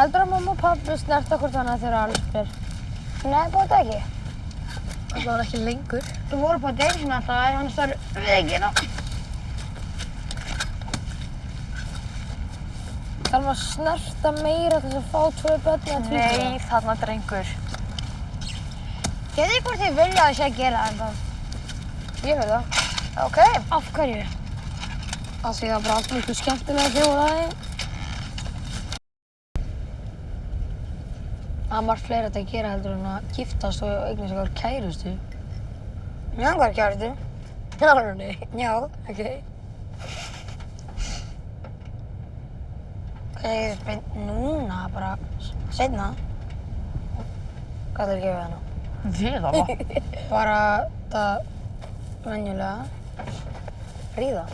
Heldur að mamma og pabbi snerta hvort annað þegar allsbyr? Nei, bóta ekki. Það var ekki lengur. Þú voru på date svona alltaf, þannig að það er ekki það. Þarf að snerta meira til þess að fá 2 börn eða 3? Nei, þarna drengur. Getið þið hvort þið vilja að sé að gera þetta? Ég veit það. Ok. Af hverju? Af því það er bara allt miklu skemmtilega þegar það er. Það er margt fleira að gera heldur en að giftast og eignast eitthvað kærustu. Mér langar kærustu. Alveg? Já. Ok. Ég spyr núna, bara seinna. Hvað ætlarðu að gefa hana? Við það var. Bara það venjulega. Ríða?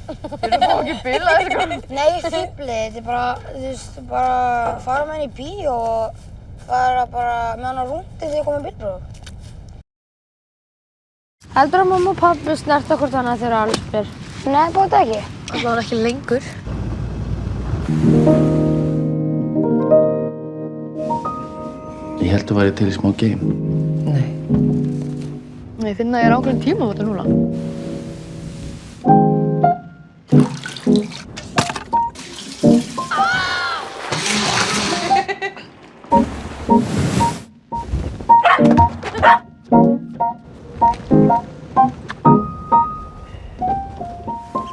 Þú erum fá ekki bila þessu. Nei, fíblið, þetta er bara, þú veist, bara fara með henni í bíó og fara bara með hana rúndi þegar komið bílpróf. Heldur að mamma og pabbi snerta hvort annað þegar allsbyr? Nei, bóta ekki. Það var ekki lengur. Ég held þú væri til í smá game. Nei. Ég finn að ég er ákveðin tímamóta núna.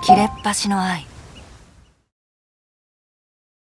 切れっ端の愛